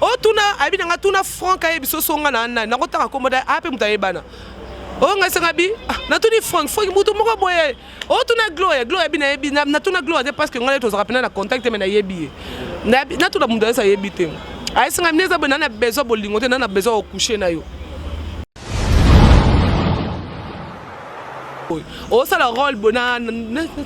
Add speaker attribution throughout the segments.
Speaker 1: o tuna abi nga tuna franc ka yebiso songa na ko taka komoda ape mutayebana o nga sangabi na tuni franc mutu moko boye o tuna gloire bi na yebi na tuna gloire parce que ngale to zapena na contact me na yebi na tuna mundu sa yebi te ai sanga mneza bona na besoin bolingo te na besoin o coucher na yo o ça la rôle bona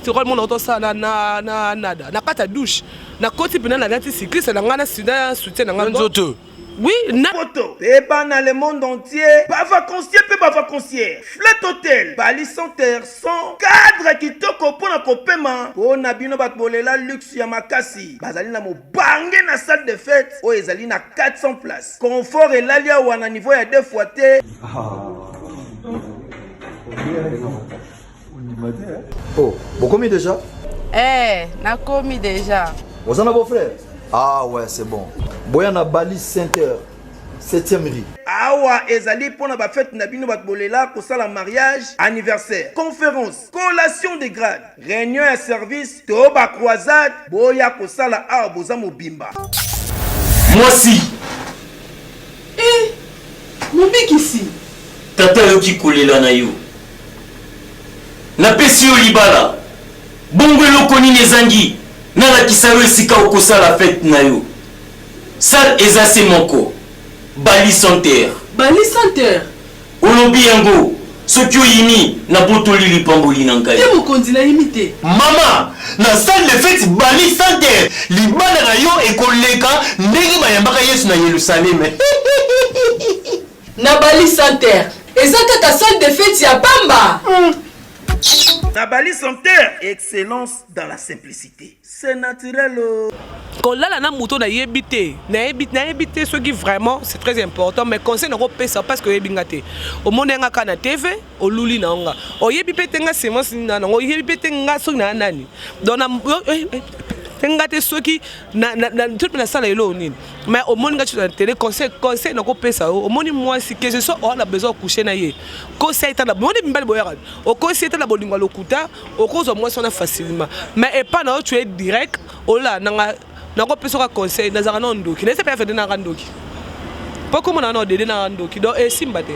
Speaker 1: ce rôle mon auto ça na nada na kata douche na koti pena na dati cycliste na ngana sida soutien na ngana zoto oui na
Speaker 2: photo et dans le monde entier pas vacancier peu pas vacancier flat hotel Bali Center sans cadre kitoko pona kopema pona bino batbolela luxe ya makasi bazali na mobange na salle de fête o ezali na 400 places confort et lalia wana niveau ya 2 fois te
Speaker 3: oh, vous commis déjà?
Speaker 4: Na commis déjà.
Speaker 3: Vous en avez vos frères? Ah ouais, c'est bon. Boyana Bali Center, 7e rue.
Speaker 2: Awa ezali pona ba fête na bino batbolela ko sala mariage, anniversaire, conférence, collation de grade, réunion et service, to ba croisade, boya ko sala awa boza mobimba.
Speaker 5: Moi si.
Speaker 4: Mobiki ici.
Speaker 5: Tata yoki kolela na yo. Na pesi yo libala. Bongo eloko nini ezangi. Na la kisalo esika okosala fête na yo. Sal ezase moko. Bali Center.
Speaker 4: Bali Center.
Speaker 5: Olobi yango. Soki oyini na botoli lipamboli na ngai.
Speaker 4: Te mokonzi na imite.
Speaker 6: Mama, na salle de fête Bali Center. Libala na yo ekoleka ndenge bayambaka Yesu na Yerusalem.
Speaker 4: Na Bali Center. Eza kaka salle de fête ya Bamba.
Speaker 2: Na Bali Center, excellence dans la simplicité. C'est naturel.
Speaker 1: Kolala na moto na yebite, na yebite ce qui vraiment c'est très important mais conseil na repé ça parce que yebingate. Au monde nga kana TV, au luli na nga. O yebipete nga semence na nga, o yebipete nga so na nani. Donc na ngate soki na tout na sala elo nini. Mais au monde nga tu na télé conseil na repé ça. Au monde moi si que ce soit on a besoin coucher na ye. Conseil ta na monde mbali boyara. Au conseil ta na bolingo lokuta, au cause moi ça na facilement. Mais et pas na tu es direct, o la na nako pesoka conseil nazaka na ndoki nese pe fede na ndoki poko mona na dede na ndoki do esimba te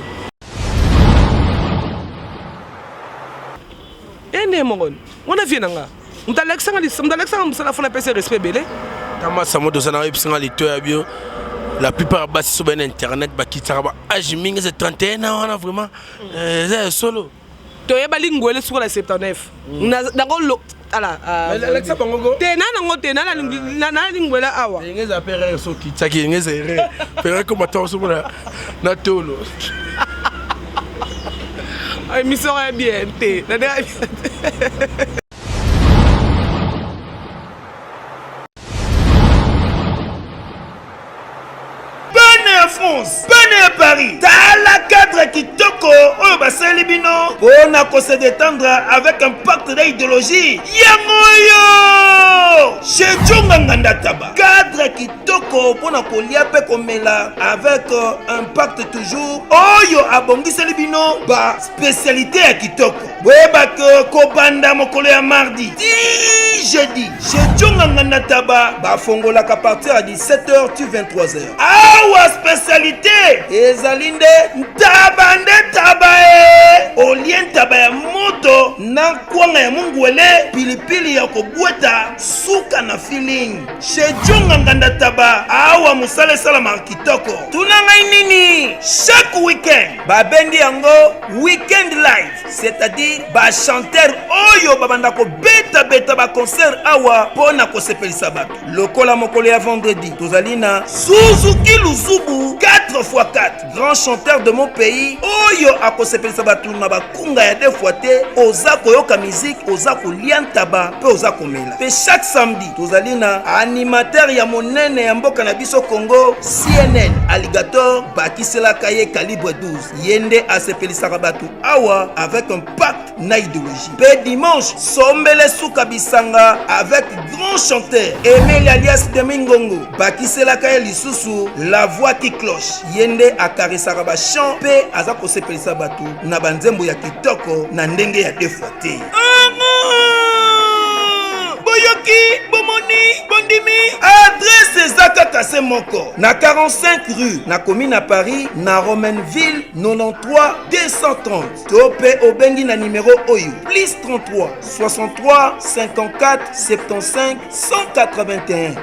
Speaker 1: ene mongon ona vienanga mtalexanga msala fona pese respect belé
Speaker 7: kama samodo sana epsinga lito ya bio la plupart basi sur internet bakitaka ba âge mingi c'est 31 ans on a vraiment c'est solo
Speaker 1: to yeba lingwele sur la 79 na ngolo ala
Speaker 7: Alexa Bangogo
Speaker 1: tena ngote na lingwela awa
Speaker 7: ngeza pere so kitaki ngeza ere pere ko mato so na tolo
Speaker 1: ay mi sera bien te na
Speaker 2: France, Benin Paris, Tala cadre kitoko, oh basali bino, on a qu'on se détendre avec un pacte d'idéologie. Yangoyo, chez Djonganganda Taba, cadre kitoko, pour na kolia pe komela avec un pacte toujours. Oh yo abongi salibino, ba spécialité à kitoko. Weba ko banda mokolo ya mardi, jeudi, chez Djonganganda Taba, ba fongola qu'à partir à 17h tu 23h. Awa spécialité ezalinde ntabande tabae olien tabaya moto na kwanga ya mungwele pilipili ya kobweta suka na feeling chez Djonga nganda taba awa musale sala markitoko tunanga nini chaque weekend babendi yango weekend live c'est-à-dire ba chanteur oyo babanda ko beta ba concert awa pona ko sepelisa bato lokola mokolo ya vendredi tozalina Suzuki Luzubu 4x4 grand chanteur de mon pays oyo akosepelisa bato na bakunga ya 2 fois te oza koyoka musique oza kolia ntaba pe oza komela pe chaque samedi tozalina animateur ya monene ya mboka na biso Congo CNN Alligator bakiselaka ye calibre 12 yende asepelisaka bato awa avec un pacte na idéologie pe dimanche sombele suka bisanga avec grand chanteur Emile alias Demingongo bakiselaka ye lisusu la voix qui cloche yende akarisaka ba chant pe aza kosepelisa bato na banzembo ya kitoko na ndenge ya 2 fois te boyoki bomoni bondi ondimi adresse eza kaka se moko na 45 rue na commune à Paris na Romainville 93 230 to pe obengi na numéro oyo plus 33 63 54 75 181.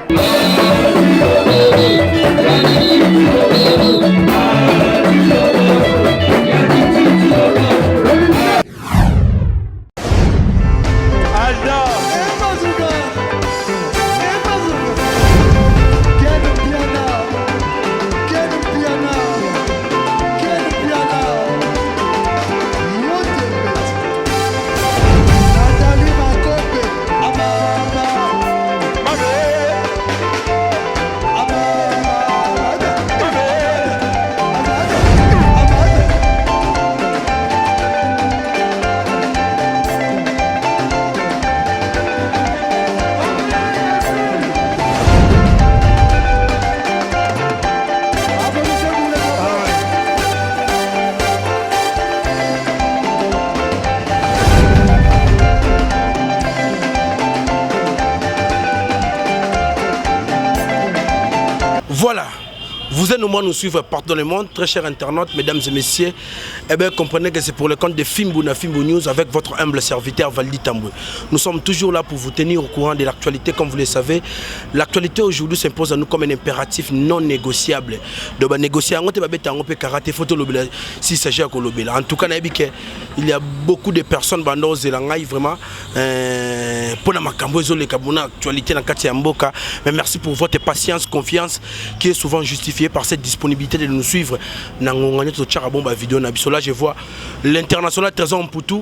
Speaker 7: Voilà, vous êtes nombreux à nous suivre partout dans le monde, très chers internautes, mesdames et messieurs. Eh bien, comprenez que c'est pour le compte de Fimbuna Fimbo News avec votre humble serviteur Valdi Tamboué. Nous sommes toujours là pour vous tenir au courant de l'actualité, comme vous le savez. L'actualité aujourd'hui s'impose à nous comme un impératif non négociable. Donc, négocier, on peut karaté, photo lobela, s'il s'agit de lobela. En tout cas, il y a beaucoup de personnes dans Zélangaï vraiment pour la macambozo les kabuna actualité dans Katia Mboka. Mais merci pour votre patience, confiance qui est souvent justifiée par cette disponibilité de nous suivre. Là, je vois l'international Trésor Mputu.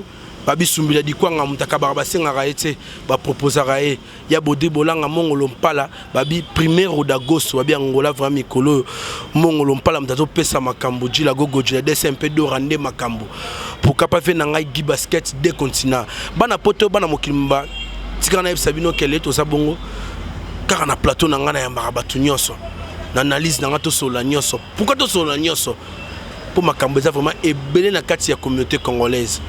Speaker 7: Babi Sumbila di kwa nga mutaka barabase nga raete ba proposer rae ya bode bolanga mongolo mpala babi 1er d'agosto babi Angola vraiment mikolo mongolo mpala mutazo pesa makambo jila gogo jila DSMP do rande makambo pour capable na ngai gi basket de continent bana poto bana mokimba tikana yeb sabino kele to sabongo kaka na plateau na ngana ya marabatu nyonso na analyse na ngato sola nyonso pourquoi to sola nyonso pour makambo za vraiment ebele na kati ya communauté congolaise.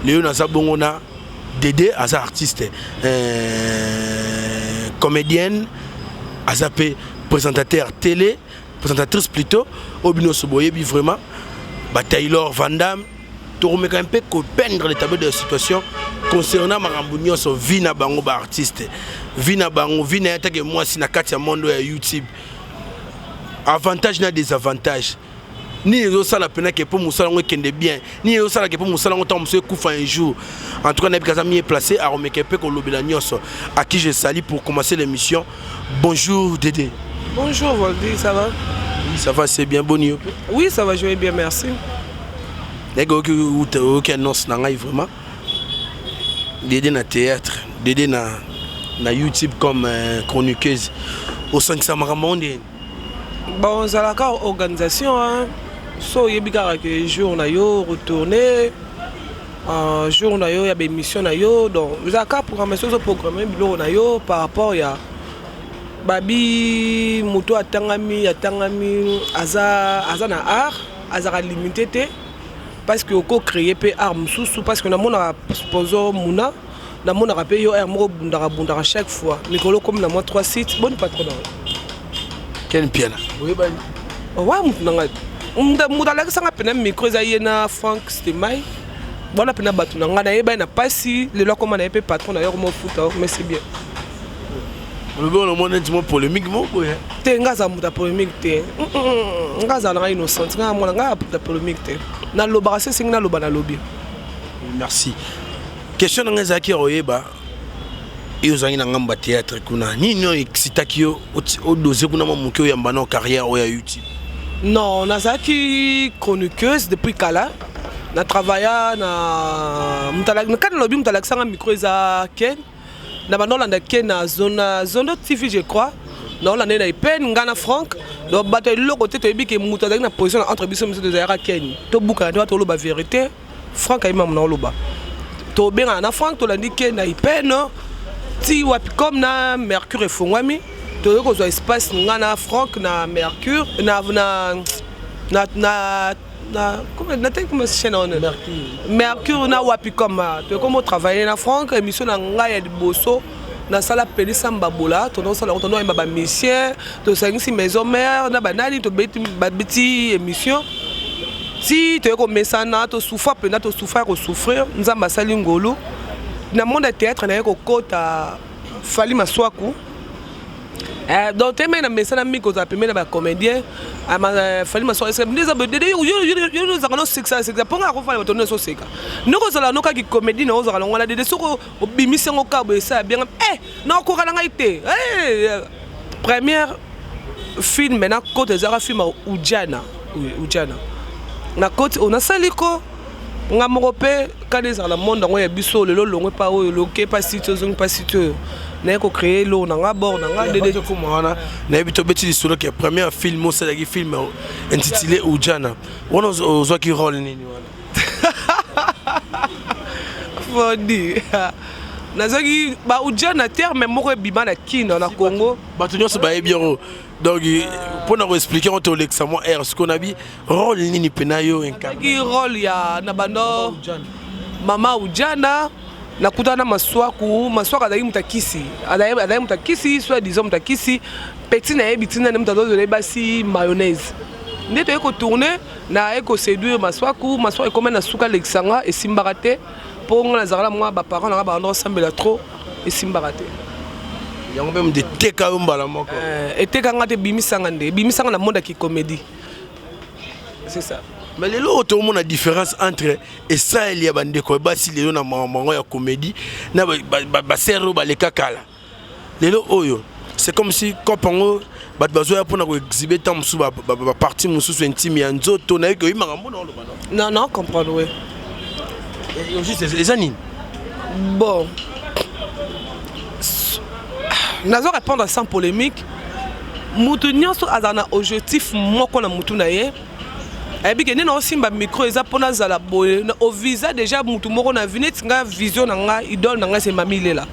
Speaker 7: Léon Azabongona, Dédé, Aza artiste, comédienne, Azapé présentateur télé, présentatrice plutôt, Obino Soboyebi vraiment, Taylor Van Damme, tu remets un peu peindre les tableaux de la situation concernant Marambunio sur Vina Bango artiste, Vina Bango, Vina que moi si na Katia Mondo à YouTube, avantage n'a désavantage. Ni les autres la peine que pour Moussalon qui est bien, ni les autres que pour Moussalon tant monsieur Koufa un jour. En tout cas, Nebkazami est placé à Romekepe Kolobelanios, à qui je salue pour commencer l'émission. Bonjour Dédé.
Speaker 1: Bonjour Valdi, ça va?
Speaker 7: Oui, ça va, c'est bien, bon.
Speaker 1: Oui, ça va, je vais bien, merci.
Speaker 7: Aucun annonce vraiment. Dédé na théâtre, Dédé na YouTube comme chroniqueuse au 500 Maramonde.
Speaker 1: Bon, c'est la organisation, hein. So yebika que jour na yo retourner jour na yo ya be mission na yo donc za ka programmation so programmer bilo na yo par rapport ya babi muto atangami aza na art aza limité te parce que ko créer pe art mususu parce que na mona sponsor muna na mona rapé yo art mo bundara chaque fois mikolo comme na moi 3 sites bonne patron.
Speaker 7: Quel piano? Oui bah
Speaker 1: ouais mutunanga mudala que ça ngapena micro za yena Frank Stemai bona pena batu nanga na yeba na pasi le lo comme na yepé patron na yo mo futa mais c'est bien
Speaker 7: le bon monde est mo polémique mo boya
Speaker 1: te ngaza muta polémique te ngaza na innocent nga mona nga puta polémique te na loba c'est singna loba na lobby.
Speaker 7: Merci. Question na ngaza ki oyeba iyo zangi na ngamba théâtre kuna nino excitaki yo o doser kuna mamuke ya mbana carrière o ya YouTube.
Speaker 1: Non, nazaki chroniqueuse depuis Kala. Na travailla na mutala na kan lobby mutala sanga micro za Ken. Na banolanda Ken na zone TV je crois. Na olanda na pen ngana Frank. Do bato lo côté to ebi ke mutala na position entre biso monsieur de Zara Ken. To buka to lo ba vérité. Frank ayima mona loba. To benga na Frank to landi Ken na pen. Ti wapi comme na Mercure efongwami. To ko zo espace ngana Frank na Mercure na comment na tête comme chaîne on Mercure na wapi comme to comme travailler na Frank émission na nga ya bosso na sala pelisa mbabola tono sala tono yamba ba mission to sangisi maison mère na banani to beti émission si tu es comme mesana to souffrir pena to souffrir ko souffrir nzamba sali ngolo na monde de théâtre na ko kota fali maswaku donc tu es na mesana miko za pemena ba comédien fali maswaku c'est des abede yo nous allons sexa ponga ko fali tono so seka noko zala noka ki comédie na ozala ngala de soko obimisa ngoka bo ça bien na ko kala ngaite première film na côté zara film Ujana na côté on a saliko nga morope kade za la monde ngo ya biso lelo longwe pa oyo loke pa site zong pa site na ko créer lo na nga bord na nga de
Speaker 7: ko mwana na bito beti lisolo ki premier film au c'est film intitulé Ujana on ozo ki rôle nini wana
Speaker 1: fodi nazaki ba Ujana terme moko bima na kino na Congo
Speaker 7: bato nyonso ba ebiro donc pour nous expliquer on te l'examen R ce qu'on a dit rôle nini penayo
Speaker 1: incarné rôle ya na bando mama Ujana na kutana maswaku azali mutakisi adai mutakisi soit disons mutakisi petit na ebitina na mutado de basi mayonnaise ndeto eko tourner na eko séduire maswaku comme na suka lexanga et simbarate pour nga nazala moi ba parents na ba ndo sambela trop et simbarate
Speaker 7: yango même de teka mbala moko
Speaker 1: eteka ngate bimisanga na monde qui comédie c'est ça
Speaker 7: mais les autres ont une différence entre et ça il y a bande ko basi lelo na mango ya comédie na ba sero ba le kakala lelo oyo c'est comme si kopango bat bazoya pona ko exhiber tant musu ba partie musu intime ya nzoto na ko imanga mbona lo
Speaker 1: non comprendre ouais
Speaker 7: et aussi c'est les anines
Speaker 1: bon nazo répondre sans polémique mutu nyonso azana objectif moko na mutu na ye ebike nina osimba micro eza pona zala boye au visa déjà mutu moko na vinet nga vision na nga idole na nga c'est Mami Lela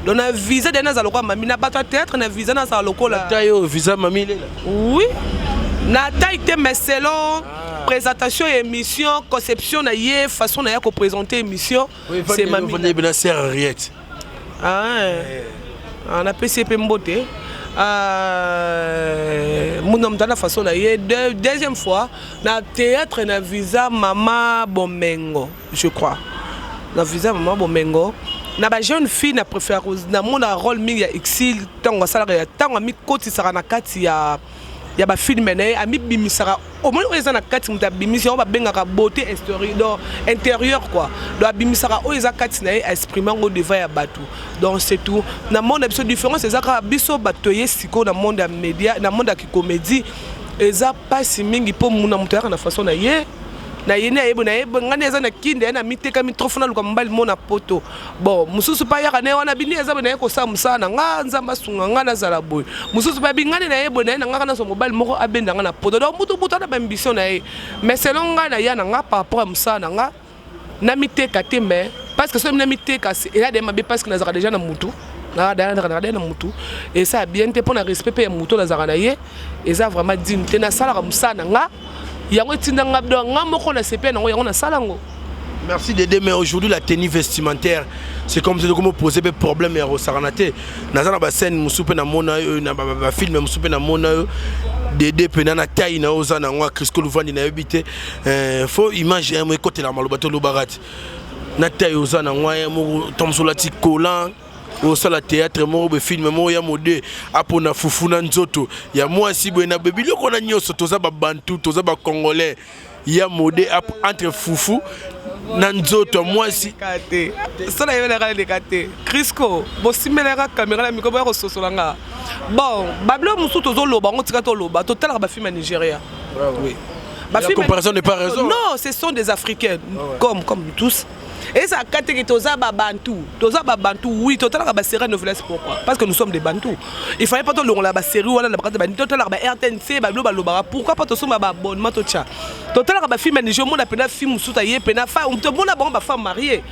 Speaker 1: donc na visa de na zala kwa Mami na bato théâtre na visa na zala lokola
Speaker 7: tayo visa Mami Lela
Speaker 1: oui na taille mais selon présentation émission conception na ye façon na ya ko présenter émission c'est Mami
Speaker 7: Lela c'est Henriette
Speaker 1: on a PCP Mbote mon homme dans la façon là deuxième fois na théâtre na visa Mama Bomengo je crois na visa Mama Bomengo na ba jeune fille na préfère na mon rôle mi ya exil tango sala ya tango mi koti sara na kati ya ba film na ami bimisara au moins eza na kati muta bimisara ba bengaka beauté intérieur quoi do bimisara o eza kati na exprimer ngo devant ya batu donc c'est tout na monde absolu différence eza ka biso batoye siko na monde ya média na monde ya comédie eza pas si mingi po muna mutaka na façon na ye na yene ayebo na yebo ngane eza na kinde na miteka mitrofona luka mbali mona poto bon mususu pa yaka ne wana bini eza na yeko sa musana nga nzamba sunga nga na zala boy mususu pa bingane na yebo na nga na so mobile moko abenda nga na poto donc mutu na ba ambition na ye mais selon nga na ya na nga par rapport à musana nga na miteka te mais parce que so na miteka et là de mabe parce que na zaka déjà na mutu na mutu et ça bien te pour na respect pe mutu na zaka na ye et ça vraiment dignité na sala musana nga yango tindanga do ngamoko na CP nango yango na salango.
Speaker 7: Merci Dédé, mais aujourd'hui la tenue vestimentaire c'est comme si comme poser des problèmes au Saranate nazana ba scène musupe na mona na ba film musupe na mona Dédé pena na taille na ozana ngwa Crisco Louvandi na yebite faut image un côté la malobato lobarati na taille ozana ngwa mo tomsolati collant au sala théâtre mo be film mo ya mode apona fufuna nzoto ya moi si bwena bebilo kona nyoso toza ba bantu toza ba congolais ya mode entre fufu na nzoto moi si
Speaker 1: kate sala yela kale kate Crisco bo simela caméra la miko ba ko sosolanga bon bablo musu tozo loba ngo tika to loba total ba film Nigeria oui
Speaker 7: la comparaison n'est pas raison
Speaker 1: non ce sont des africains comme tous. Et ça, quand tu es Bantou, oui, total la série nouvelle, pourquoi? Parce que nous sommes des Bantous. Il fallait pas tout la série ou la total la RTNC, pourquoi pas tout ça, abonnement, tout ça. Total la film, je m'en appelle film sous taillé, pena fa, on te montre la femme mariée.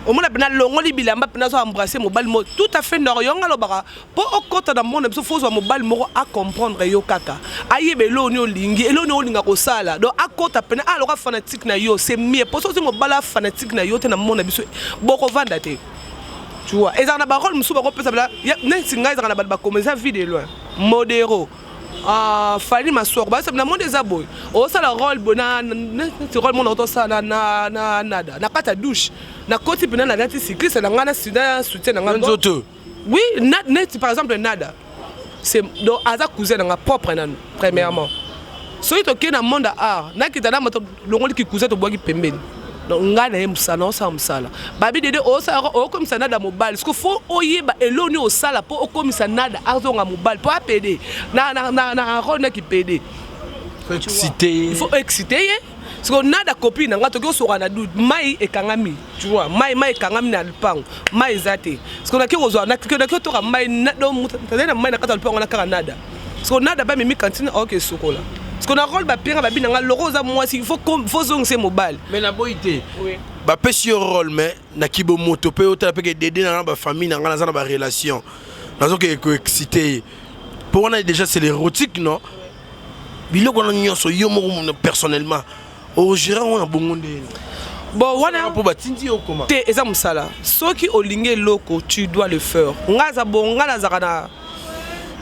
Speaker 1: Au moins la longue bilamba pena so embrasser mobile mo tout à fait normal alobara pour au côté dans monde so faut mobile mo à comprendre yo kaka ayebe lo ni olingi elo ni olinga ko sala donc à côté pena alors fanatique na yo c'est mieux pour so mobile fanatique na yo te na monde biso boko vanda te tu vois et ça na ba rôle musu ba ko pesa bla neti ngai za na ba commencer à vide loin modéro fali masoko ba ça na monde des aboy o ça la rôle bona neti rôle mon auto ça na nada na kata douche na koti pena na nati cycliste na ngana sida soutien na ngana oui neti par exemple nada c'est donc aza cousin na propre nanu premièrement so ito ke na monde art na kitana moto longoli ki cousin to boki pembeni donc ngana ye musala on sa musala babi dede o sa o comme ça nada mobile parce que faut oyeba eloni o sala po o comme ça nada azonga mobile po apede na rôle qui pede il faut exciter parce que nada copine nga to ko so na doute mai e kangami tu vois mai kangami na lupango mai zate parce que na ki ozwa na ki to ka mai na do tazena mai na kata lupango na kaka nada parce que nada ba mimi cantine OK sokola parce que na rôle ba pire ba binanga loroza moi il faut zongse mobile
Speaker 7: mais na boité oui ba pesi rôle mais na kibo moto pe ota pe ke dede na ba famille na ngana za ba relation nazo ke excité pour on a déjà c'est l'érotique non biloko na nyonso yo mo personnellement au gérant on a bongonde
Speaker 1: bon wana
Speaker 7: pour batindi o comment
Speaker 1: te eza musala soki olinge loko tu dois le faire ngaza bonga na zakana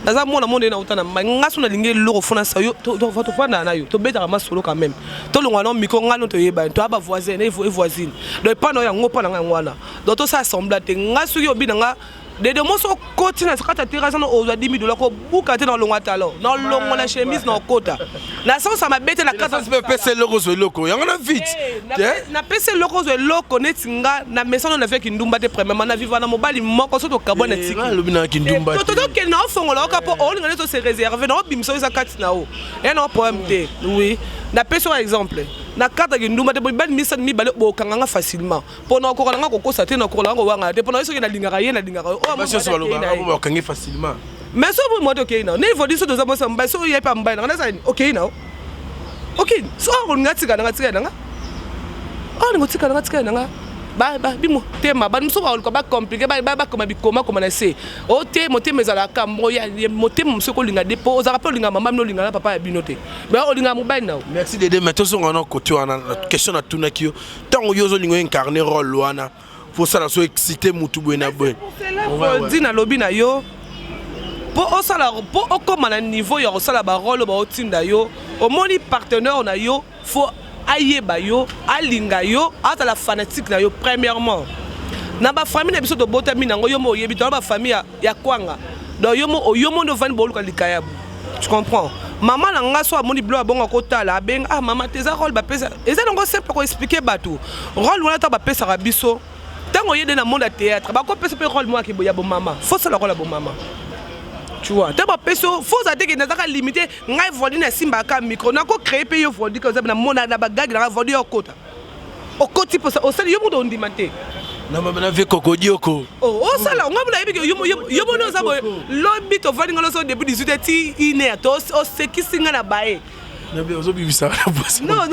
Speaker 1: naza mona monde na utana ngaso na linge loko fona sa yo to fana na yo to beta ma solo quand même to longwa no miko ngano to yeba to aba voisin et voisine donc pas no ya ngopa na ngwana donc to ça semble te ngaso yo binanga de moso continue à kata terrasse na oza 10 000 $ ko buka te na longwa talo na longo na chemise na kota na ça m'a bête na kata
Speaker 7: se pese loko zo loko yango na vite
Speaker 1: na pese loko zo loko netinga na mesano na fait kindumba te premièrement na vivre na mobali moko so to kabona tiki
Speaker 7: lobina kindumba
Speaker 1: to ke na fongola ka po on ngale to se réserver na bimso za kati na o et non problème te oui na pese par exemple na kata kindumba te ban misa mi bale bo kanganga facilement pour na ko nga ko sa te na ko la ngo wanga te pour na so ke na lingaka ye na lingaka
Speaker 7: on va facilement
Speaker 1: mais so bo moto okay na ne vodi so to za mo samba so ye pa mbai na sa okay na okay so on ngatsika na nga on ngotsika na nga ba bimo tema ba mso ba ko ba compliqué ba ko bikoma ko na se o te motema ezala kambo ya motema mso ko linga depo za rappel linga mama no linga na papa ya binote ba o linga mobile na
Speaker 7: merci Dédé mais to so ngana côté wana question na tuna ki yo tango yo zo lingo incarner rôle wana faut ça so exciter mutu bwena bwe
Speaker 1: on dit na lobby na yo po o sala po o comme na niveau ya o sala ba rôle ba o tinda yo o moni partenaire na yo faut ayeba yo alinga yo ata la fanatique na yo premièrement na ba famille na biso to bota mi nango yo mo yebi to ba famille ya kwanga donc yo mo no vani boluka likayabu tu comprends maman na nga so amoni blo abonga ko tala benga maman teza rôle ba pesa eza ngo simple ko expliquer bato rôle wana ta ba pesa ka biso tango yede na monde ya théâtre ba ko pesa pe rôle moi ki boya bo maman faut ça la rôle bo maman tu vois t'as pas peso faut ça que n'azaka limité ngai vodi na simba ka micro na ko créer pe yo vodi comme ça na mona na bagag na vodi au kota au koti pour ça au sel yo mundo ndimante
Speaker 7: na mama ve kokodi oko
Speaker 1: oh ça là on va bibi yo mono ça lobby to vodi ngalo so depuis 18 ti ine to o seki singa na bae
Speaker 7: na be ozo bibi ça la bosse
Speaker 1: non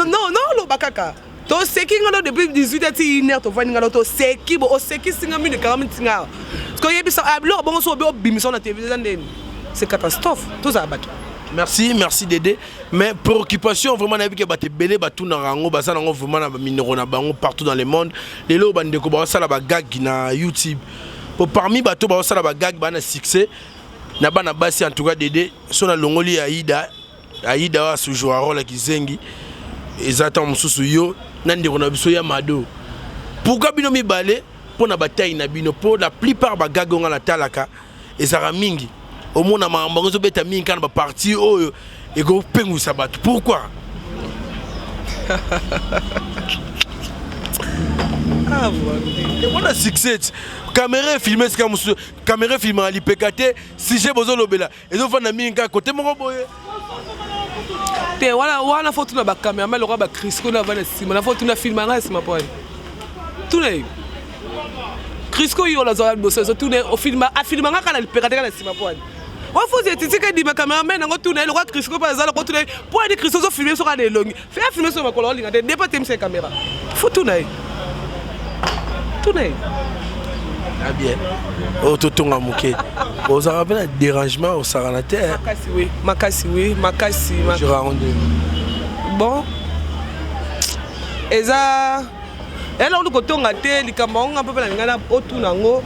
Speaker 1: lo bakaka to seki ngalo depuis 18 ti ine to vodi ngalo to seki bo o seki singa mi de 40 singa parce que yebisa ablo bon so be obimisa na télévision ndeni c'est catastrophe tout ça bato
Speaker 7: merci Dédé mais préoccupation vraiment na bi ke baté belé batu na rango basa nango vraiment na minero na bango partout dans le monde lelo bande ko ba sala ba gag na YouTube pour parmi bato ba sala ba gag ba na succès na bana basi en tout cas Dédé so na longoli Aïda wa su jouer rôle ki zengi ezata mususu yo na ndeko na biso ya mado pourquoi bino mi balé pour na bataille na bino pour la plupart ba gagonga la talaka ezara mingi au monde na mambango zo beta mingi kana ba parti oyo e go pengu sabato pourquoi
Speaker 1: ah voilà
Speaker 7: on a succès caméra filmer ce comme caméra filmer ali pekate si j'ai besoin lobela et zo fana mingi ka côté moko boye
Speaker 1: te wala faut tuna ba caméra mais le roi ba Crisco na vana sima na faut tuna filmer na sima point tout les Crisco yo la zone bosse tout les au film a filmer nga kana pekate kana sima point on faut dire que di ma caméra mais ngo tout le roi Crisco par exemple tout les point de Crisco zo filmer sur des longues faire filmer sur ma colonne linga de pas tem ces caméras faut tout les
Speaker 7: ah bien oh totonga muke aux arabes un dérangement au saranateur
Speaker 1: makasi
Speaker 7: je rendu
Speaker 1: bon eza ela on ko tonga te likambo nga pe la ngana otu nango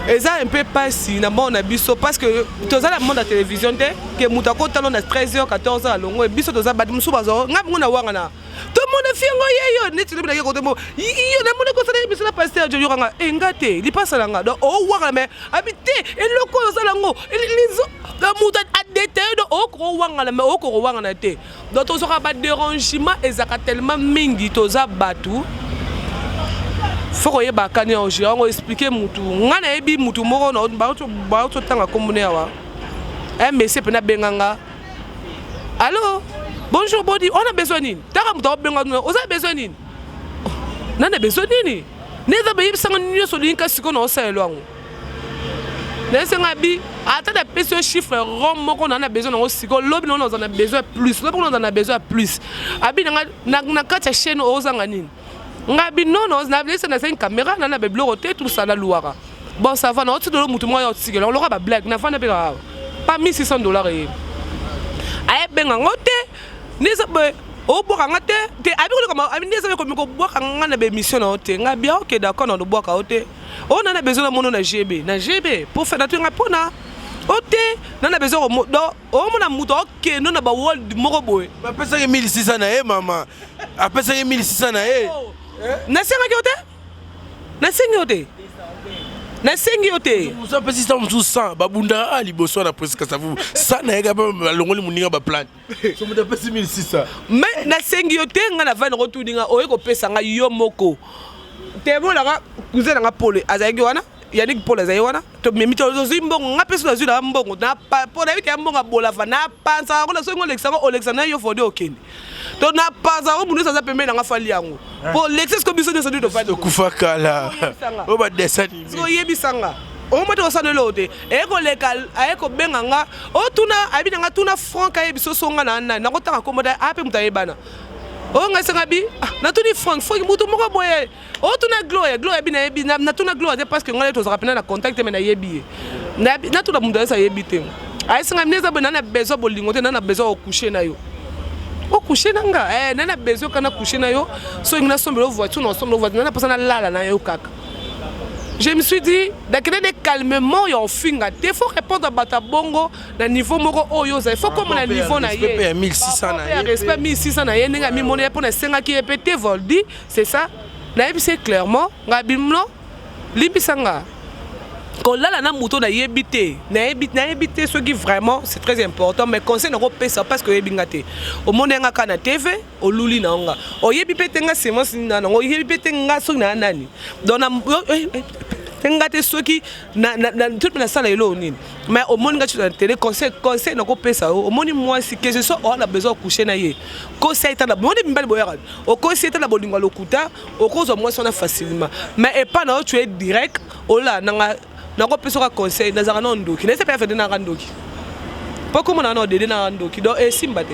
Speaker 1: Et ça un peu pas si na bon na biso parce que tous la monde à télévision que mutako talon na 13h 14h longo et biso tous ba musu bazo ngam ngona wanga na tout le monde fiango yeyo net le bla ko mo yo na monde ko sala biso na pasteur jo yoranga e ngate li pasa langa do o wanga mais habité et loko sala ngo les la muta a détaillé do o ko wanga na mais o ko wanga na te donc to sera pas dérangement ezaka tellement mingi toza batu faut que yeba kani o je on expliquer mutu ngana ebi mutu moko na ba to tanga komune awa mais c'est pena benganga allô bonjour body on a besoin nini taka mutu benga on a besoin nini nana besoin nini neza be yibsanga nyoso linka siko na oselo ngo nesa ngabi ata da peso chiffre rond moko na besoin na siko lobi na on a besoin plus lobi on a besoin plus abi na kata chaîne ozanga nini ngabi non na laisse na une caméra na beblo roté tout ça na louara bon ça va na autre de mutu moya otike on aura ba blague na fana pas $1600 et ay benga ngote neza be o boka ngate te abi ko comme abi neza ko ko boka ngana be mission na ote ngabi OK d'accord na boka ote on a besoin de mono na GB pour faire nature ngapona ote na besoin do o mona mutu OK non na ba world moko boy
Speaker 7: ba pesa ke 1600 na e mama apesa ke 1600 na e
Speaker 1: nasenga kyote nasengi yote
Speaker 7: musa pesi sa musu 100 babunda ali boso na presque ça vous ça na ega ba longoli muninga ba plan so muta pesi 1600
Speaker 1: mais nasengi yote nga na vana rotuninga oye ko pesa nga yo moko te bona nga kuze nga pole azayegi wana Yannick Paul azayi wana to memi to zimbongo nga pesa zo na mbongo na po na bita mbongo bola fa na pansa ko na so ngo Alexander yo fode okende to na pansa o munisa za pembe na nga fali yango po Lexus ko biso de so do fa
Speaker 7: de kufakala o ba desani
Speaker 1: so yebisanga o moto osana lote e ko lekal e ko benga nga o tuna abi nga tuna franc ka yebiso songa na ko taka ko moda ape mutayebana o nga sanga bi na tuni franc mutu moko boye o tuna gloire bi na tuna gloire parce que ngale to rapena na contact me na yebi na tuna mundu sa yebite ai sanga mneza bona na besoin bolingo te na besoin o coucher na yo o coucher nanga na besoin kana coucher na yo so ngina sombelo voiture na sombelo voiture na pasana lala na yo kaka. Je me suis dit, d'accueillir calmement, il faut répondre à Batabongo, dans le niveau moko oyoza. Il faut comme le niveau na yé.
Speaker 7: 1600 na yé.
Speaker 1: Respect 1600 na yé. N'enga mi monnaie pour na senga qui répété voldi, c'est ça. Na yé c'est clairement, ngabimlo, libisanga. Quand là na muto na yébité, na yébité ce qui vraiment c'est très important. Mais conseil n'européen ça parce que yébingate. Au monde nga kana TV, au luli na nga. O yébité nga semence na nga. O yébité nga so na nani. Donc ngate soki na tout na sala elo nini mais au monde ngati na télé conseil na ko pesa au monde moi si que ce soit on a besoin coucher na ye conseil ta na monde mbali boyaka au conseil ta na bolinga lokuta au cause moi ça na facilement mais et pas na tu es direct au là na ko pesa conseil na zaka na ndoki na se pas faire na ndoki pas comme na dede na ndoki do e simbate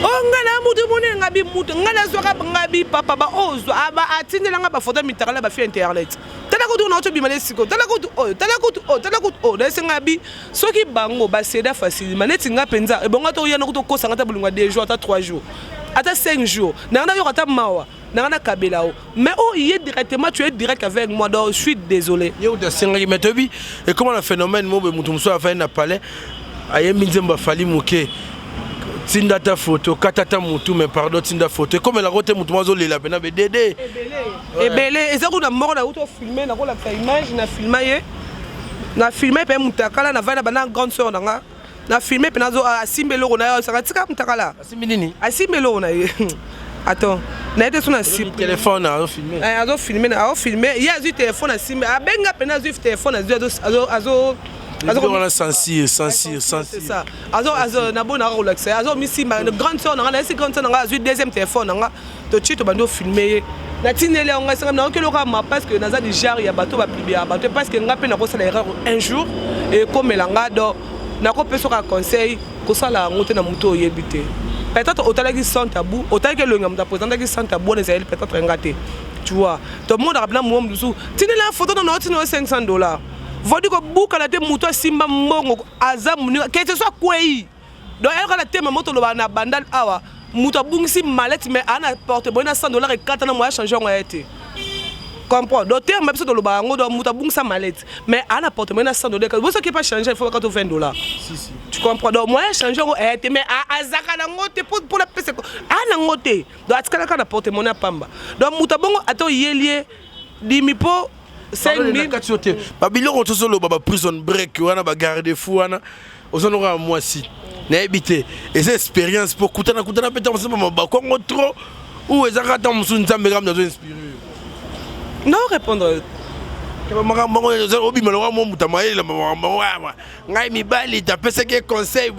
Speaker 1: o ngala mutu mone ngabi mutu ngala soka ngabi papa ba ozo aba atindela nga ba photo mitakala ba fi internet tala ko na to bimale siko tala ko na senga bi soki bango ba seda facilement neti nga penza e bonga to yana ko to kosa ngata bulungwa 2 jours ata 3 jours ata 5 jours na yo ata mawa na kabela o mais oh il est directement tu es direct avec moi donc je suis désolé
Speaker 7: yo de senga mais tobi et comment le phénomène mo be mutu muso afa na palais ayemi nzemba fali muke tinda ta photo katata mutu mais pardon tinda photo comme la rote mutu mazo lela pena be dede
Speaker 1: ebele eza ko na moko na auto filmer na ko la image na filmer pe mutakala na vana bana grande sœur nanga na filmer pe nazo asimbelo ko na yo saka tika mutakala
Speaker 7: asimbi nini
Speaker 1: asimbelo na ye attends na été sur un
Speaker 7: téléphone à filmer
Speaker 1: il y a du téléphone à filmer a benga pe na du téléphone azo
Speaker 7: sensible.
Speaker 1: C'est ça. Na bona relaxer. Misi ma grande sœur na la grande sœur na deuxième téléphone na to chito bando filmer. Na tinele on nga na okelo ka ma parce que naza déjà ya bateau ba publier bateau parce que nga pe na ko sala erreur un jour et comme elanga do na ko peso ka conseil ko sala ngote na muto yebité. Peut-être otalaki sans tabou, otalaki le ngam ta présenter sans tabou les ailes peut-être ngate. Tu vois. Tout le monde a plein moi dessous. Tinele la photo dans notre $500. Vodi ko buka la te muto simba mbongo azamu que ce soit quoi donc elle la te moto lo na bandal awa muto bungisi malette mais ana porte bona $100 et 4 na moi changer on a été comprends. Donc, tu as même si tu as un ça mallette. Mais à n'importe quel moment, 100 $. Vous savez qui pas changer, il faut quand tu $20. Si. Tu comprends. Donc, moi, changer, mais à Zaka, pour la PC. À Nangote. Donc, à ce cas-là, n'importe mon apamba. Donc, Moutabongo, attends, yélié, dimipo, 5 000.
Speaker 7: Babylon, on se solo, prison break, on a garde fou, on a moi si. N'habité. Et cette expérience pour Koutana, peut-être on se met en trop. Ou est-ce que tu as inspiré?
Speaker 1: Non, répondre.
Speaker 7: Conseil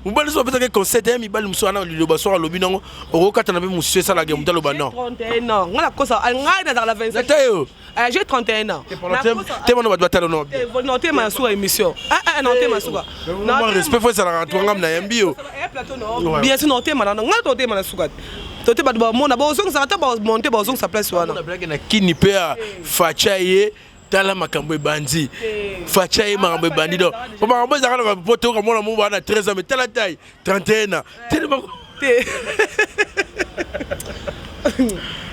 Speaker 7: mobali so peut-être concept hein mibali musana liloba so alobi nango okata na be monsieur ça la game taloba non
Speaker 1: 31 ans ngala kosa ngai dans la 27 j'ai 31 ans
Speaker 7: te mono ba talo no
Speaker 1: non te ma sous émission non te ma sous
Speaker 7: non respect faut ça la ngam na yambio
Speaker 1: bien sûr non te ma non ngala te ma na sous tote ba mona ba ozong ça ta ba monter ba ozong sa place wana
Speaker 7: na blague na kini pe facha ye tala makambo bandi facha ye makambo bandi do makambo za kana poto ko mona mu bana 13 ans mais tala taille 31 ans tellement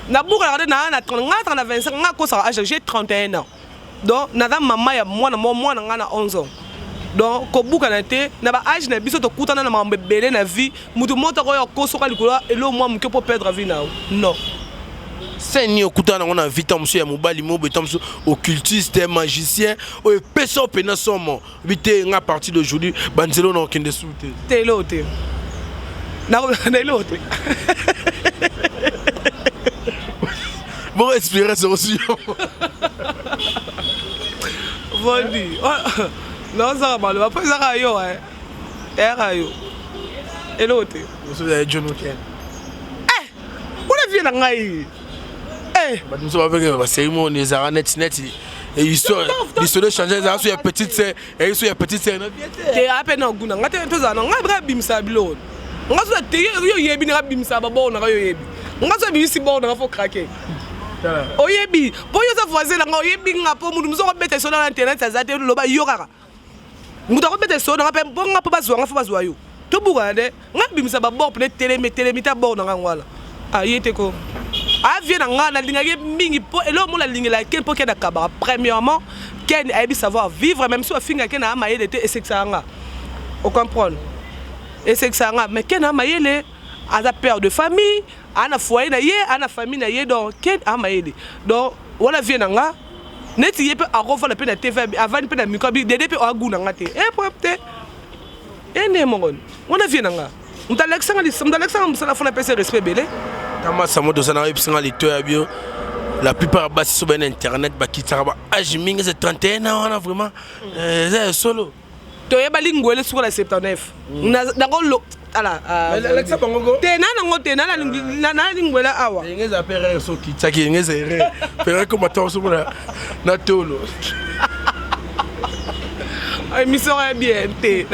Speaker 1: na buka na 30 na 25 nga ko ça j'ai 31 ans donc na maman ya mwana nga na 11 ans donc ko buka na te na ba âge na biso to kutana na mambe belé na vie mutu mota ko ko soka likolo elo moi mke pour perdre vie na non
Speaker 7: c'est ni okutana on a vite monsieur ya mobali mo betam occultiste magicien o peso pena somo vite nga partie d'aujourd'hui banzelo na okende soute
Speaker 1: telote na telote
Speaker 7: bon expérience aussi
Speaker 1: Vondi non ça va le après ça yo era yo elote
Speaker 7: vous avez John Ken
Speaker 1: on vient na ngai
Speaker 7: nous sommes avec la cérémonie des aranettes net et l'histoire de changer ça sur petite sœur et sur petite sœur
Speaker 1: te appelle na guna ngate to za nga bra bimsa bilo nga so te yo yebi na bimsa ba bo na yo yebi nga so bi si bo na fo craquer oyebi po yo sa voisin na nga oyebi nga po mu muzo ko bete so na internet za te lo ba yo kaka mu ta ko bete so na pe bo nga po bazwa nga fo bazwa yo to buka de nga bimsa ba bo peut télé ta bo na nga wala ayete ko vient dans la ligne mingi po et là mon la ligne la ken po ken akaba premièrement ken a savoir vivre même si finga ken a maye de et c'est ça nga on comprend et c'est ça nga mais ken a maye le a la père de famille ana foyer na ye ana famille na ye donc ken a maye donc wala vient nga neti ye pe a refa la pe na TV avant pe na mikobi de pe o guna nga te e propte e ne mongon on vient nga on t'a l'exemple ça la fona pe respect belé
Speaker 7: Kama samo do sana epsinga lecteur bio la plupart basi sur ben internet ba kitara âge mingi c'est 31 ans on a vraiment c'est solo
Speaker 1: to yeba lingwele sur la 79 na ngolo ala
Speaker 7: Alexa bango
Speaker 1: te na ngote na lingwele awa
Speaker 7: ngeza pere so kitaki ngeza ere pere ko mato so na tolo
Speaker 1: ay mission bien te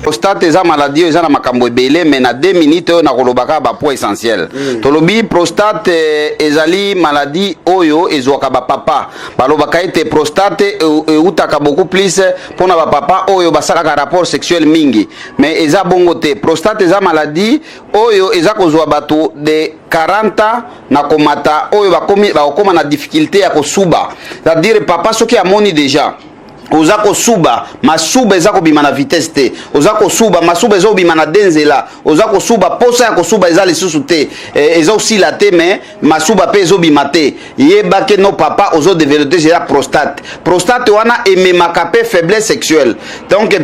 Speaker 8: prostate eza maladie eza na makambo ebele mais na 2 minutes na kolobaka ba point essentiel tolobi prostate ezali maladie oyo ezwaka ba papa balobaka ete prostate eutaka beaucoup plus pona ba papa oyo basalaka rapport sexuel mingi mais eza bongo te prostate eza maladie oyo eza kozwa bato de 40 na komata oyo bakoma na difficulté ya kosuba c'est-à-dire papa soki amoni déjà oza kosuba masuba eza kobima na vitesse te oza kosuba masuba eza kobima na denzela oza kosuba posa ya kosuba eza lisusu te eza osila te mais masuba pe ezobima te yebake no papa ozo développer déjà prostate wana ememaka pe faiblesse sexuelle donc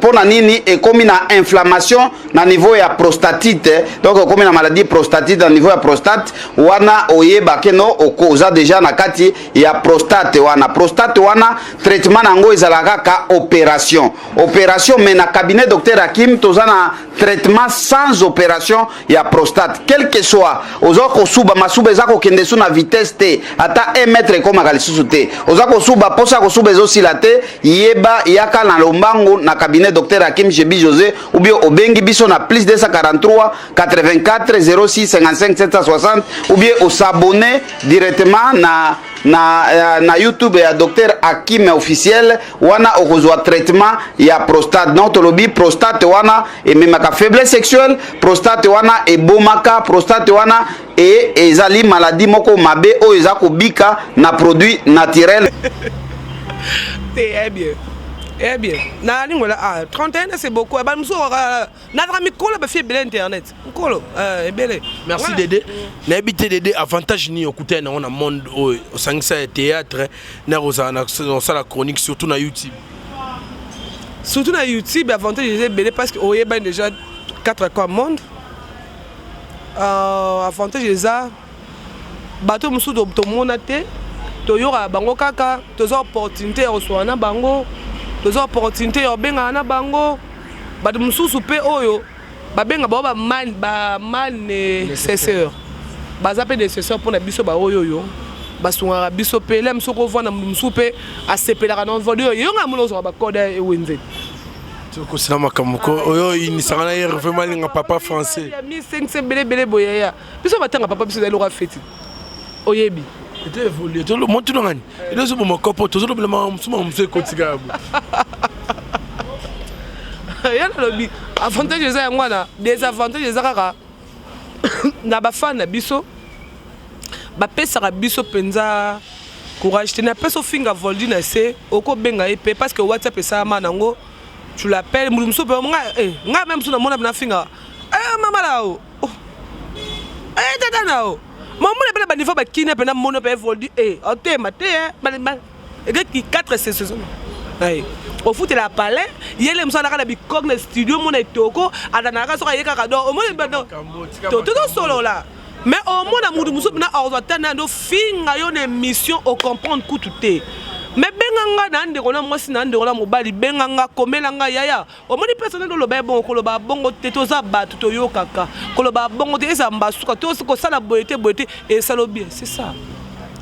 Speaker 8: pona nini ekomi na inflammation na niveau ya prostatite donc ekomi na maladie prostatite na niveau ya prostate wana oyebake no oza déjà na kati ya prostate wana traitement nango ezalaka ka opération mais na cabinet docteur Hakim tozana traitement sans opération ya prostate quel que soit oza kosuba masuba eza kokende su na vitesse te ata 1 mètre ekomaka lisusu te oza kosuba posa kosuba ezosila te yeba yaka na lombangu na cabinet docteur Hakim Jebi José ou bien obengi biso na plus 243 84 06 55 760 ou bien s'abonner directement na YouTube ya docteur Hakim officiel wana okozwa traitement ya prostate donc tolobi prostate wana ememaka faiblesse sexuelle, prostate wana ebomaka, prostate wana ezali maladie moko mabe oyo eza kobika na produit naturel.
Speaker 1: Eh bien. Eh bien, na lingola 31 c'est beaucoup. Ba mso na drami kolo ba fi bel internet. Kolo bele.
Speaker 7: Merci Dédé. Na habité Dédé avantage ni okuter na on monde au sangisa théâtre na rozana ça la chronique surtout na YouTube.
Speaker 1: Surtout na YouTube avantage c'est bele parce que oye ba déjà 4 quoi monde. Avantage ça bato mso do to monate to yora bango kaka to zo opportunité oswana bango. Deux opportunités au benga na bango bad mususu pe oyo ba benga ba man nécessaire baza pe nécessaire pour na biso ba oyo yo basunga biso pe lem soko vona mususu pe a sepelaka na vodio yo nga mulo so ba koda e wenze
Speaker 7: toko sala makamoko oyo ini sangana hier vraiment linga papa français
Speaker 1: ya 1500 bele boya biso batanga papa biso dalo ka feti oyebi
Speaker 7: était évolué tout le monde tout ngani et zo mo kopo to zo le mama mse kotiga bu
Speaker 1: ya lobi avantage za ngwana désavantage za kaka na ba fan na biso ba pesa ka biso penza courage te na peso finga voldi na se oko benga ep parce que WhatsApp ça manango tu l'appelles mumso pe nga même suna mona na finga mama lao tata nao maman le bel niveau ba kine pe na mono pe voldi ote mate qui 4 saisons ay au foot la palais yele msana kana bi cogne studio mona etoko adanaka soka yeka kado o mona to solo là mais au mona mudu musu na ordinateur na ndo finga yo na mission au comprendre kututé mais benganga na ndeko na mwasi na ndeko na mobali benganga komelanga yaya o moni personne ndo loba bon koloba bongo te toza batu to yo kaka koloba bongo te eza mbasuka to ko sala boyete et salo bien c'est ça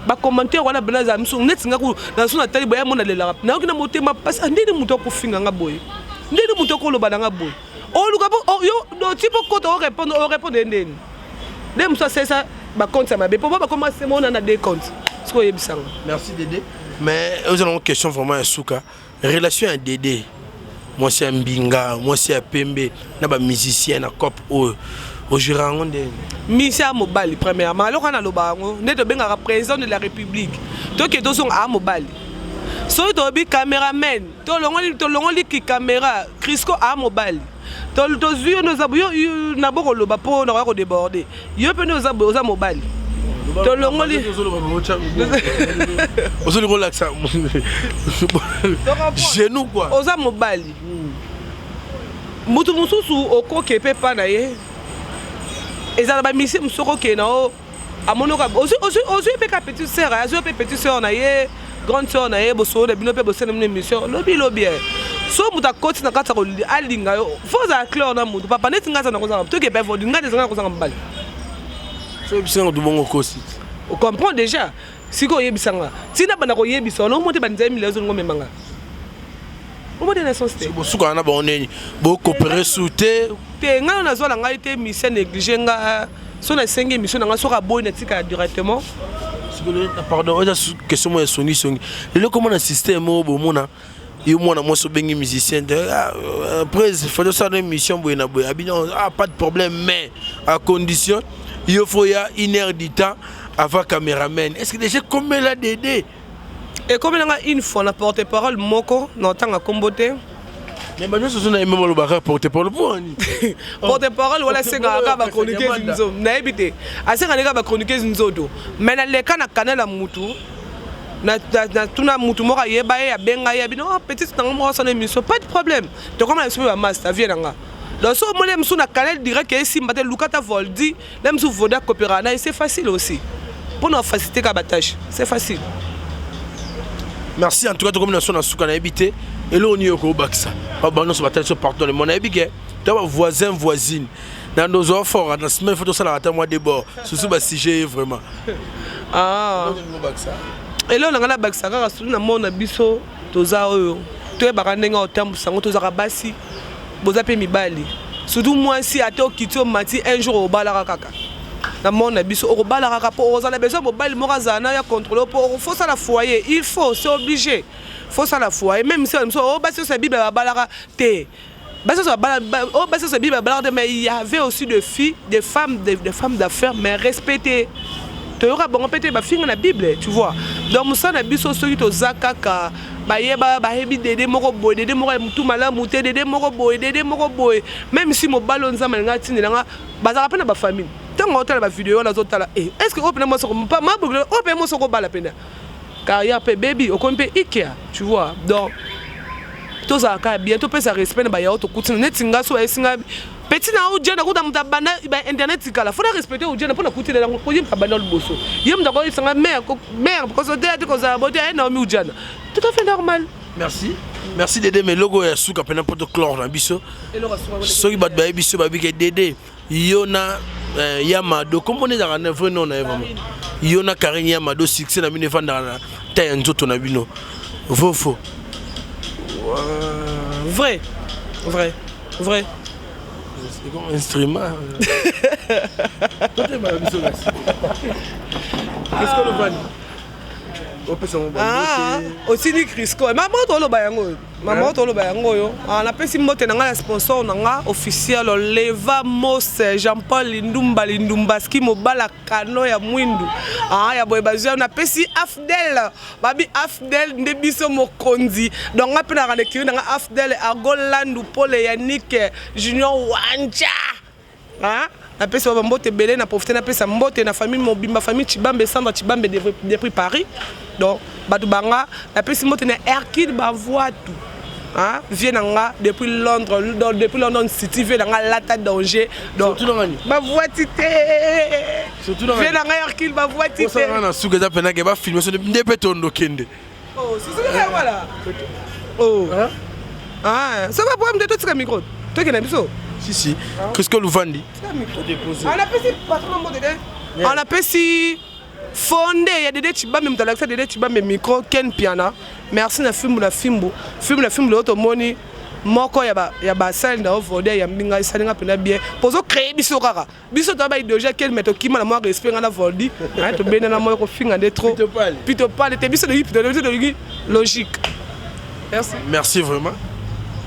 Speaker 1: ba commentaire wana benaza msu netinga ku na suna tali boya mona lela na okina motema passe ndeni muto ko finga nga boye ndeni muto ko loba nga boye o luka yo do tipo ko to répondre ndeni dem ça c'est ça ba compte ça mabe pour ba commencer mona na des comptes ce ko yebisanga.
Speaker 7: Merci Dédé. Mais nous avons une question vraiment à Souka. Relation à Dédé, moi c'est un Mbinga, moi c'est un Pembe, nous sommes musiciens, nous sommes au Girangon.
Speaker 1: Missia Mobali, premièrement. Alors on a le baron, nous sommes le président de la République. Donc nous sommes à Mobali. Si tu es un caméraman, tu es un caméra, Crisco à Mobali. Tu es un débordé. Tu es un Mobali.
Speaker 7: Aujourd'hui, relax. Genou quoi.
Speaker 1: Oza mobali. Mutu mususu okoke pe pa na ye. Ezala ba misi musoko ke na o amonoka ozu pe ka petite sœur, azu pe petite sœur na ye, grande sœur na ye boso na bino pe boso na émission. Lobi. So muta koti na kata ko alinga yo. Foza clair na mutu papa neti ngata na kozanga. To ke pe vo ngata zanga kozanga mobali. On comprend déjà. Si vous avez un si vous avez un yebisa, on monte banza millions ngombe manga. On monte na société.
Speaker 7: Si vous avez un coopérer souté,
Speaker 1: te nga na zo la nga été mission négligé nga so na 5 mission nga so ka boy na tika directement.
Speaker 7: Pardon, question moi songi. Le comment un système au bomona yo mona moi so bengi musicien après il faut ça une mission boy na boy. Pas de problème mais à condition il faut y a 1 heure du temps avant caméraman. Est-ce que déjà comme la Dédé
Speaker 1: et comme là une fois na porte-parole moko na tanga kombote
Speaker 7: mais maintenant ce sont les mêmes le barre porte-parole pour
Speaker 1: porte-parole wala senga ba chroniquer nzo na ebité asenga neka ba chroniquer nzodo mais na leka na canal la mutu na tuna mutu moko yeba ya benga ya bino petite tango mo sa émission pas de problème donc comme la super master vient nga. Donc, si on a un canal direct qui est ici, Lukata Voldi, même si vous avez coopéré, c'est facile aussi. Pour nous faciliter la tâche, c'est facile.
Speaker 7: Merci en tout cas de combinaison à Soukana habité. Et là, on y est au Baksa. On se battre sur partout le monde. Tu as voisin, voisine. Dans nos offres, dans la semaine, il faut que ça la moi des bords. C'est ce sujet vraiment.
Speaker 1: Ah. Et là, on a la Baksa, on a mon abisso, Toza, tu es barandenga au terme, Sango, Toza Rabasi. Vous avez mis bali. Surtout moi si à toi qui mati un jour au balaraka. Dans mon abisso au balaraka pour aux besoin au bal morazana ya contrôler pour faut ça la foyer. Il faut, c'est obligé. faut ça la foi et même si on base sur sa Bible balara té base sur sa Bible balara mais il y avait aussi des filles des femmes d'affaires mais respectées. Tu auras bon pété ba finga na Bible, tu vois. Donc ça na biso soki to zakaka ba yeba ba hebi dede moko boy dede moko mutu malamu te dede moko boy même si mo balonza malinga tindela nga bazaka pena ba famille. Tango otala ba vidéo na zotala est-ce que opena mo soko pas ma bugle opena mo soko bala pena. Car il y a pe baby au compte Ikea, tu vois. Donc tout ça bientôt peut ça respect na ba ya to kutina netinga so esinga petit na ujana kuta mtabana ba internet kala faut respecter ujana pour na kutina na ko yim tabana le bosso yim ndako isanga mère parce que théâtre ko za bote na mi ujana tout à fait normal.
Speaker 7: Merci Dédé mais logo ya suka pena poto chlore na biso soki bat ba biso ba bike Dédé yona Yamado comprenez dans un vrai nom vraiment yona Karine Yamado succès na mine fanda na tay nzoto na bino faux
Speaker 1: vrai
Speaker 7: c'est comme un instrument. Qu'est-ce que le van?
Speaker 1: Aussi ni Crisco. Maman tolo bayango yo. On appelle si moté nanga sponsor nanga officiel Leva Mos Jean-Paul Lindumba ski mobala kano ya mwindu. Ya boy bazia on appelle si Afdel. Babi Afdel ndebiso mokonzi. Donc on appelle na kiri nanga Afdel Agolandu Paul Yannick Junior Wanja. Na pesa ba mbote belé na profiter na pesa mbote na famille mobimba famille Chibambe Sandra Chibambe depuis Paris. Donc batu banga na pesa mbote na Hercule Bavoitou. Vient depuis Londres City vient dans Lata danger. Donc Bavoitou surtout dans vient dans Hercule Bavoitou.
Speaker 7: Ça va na suka za pena ke ba filmer so de petondo kende.
Speaker 1: Oh c'est ça voilà. Oh. Ça va pour me tout ce micro. Toi qui n'as biso.
Speaker 7: Si. Qu'est-ce que vous vendez?
Speaker 1: On appelle si patron mot dedans. On appelle si fondé, il y a des Chibambe m'talaxa des Chibambe micro Ken Piana. Merci na film l'autre moni moko ya ba salle na ovode ya mbinga salinga pena bien. Pozo créer biso kaka. Biso to ba déjà quel meto kima na moi respect na voldi. To bena na moi ko finga de trop. Pito pale te biso de logique.
Speaker 7: Merci vraiment.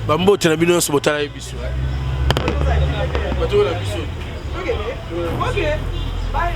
Speaker 7: Bambo tena bino so botala biso.
Speaker 1: Ok. Bye.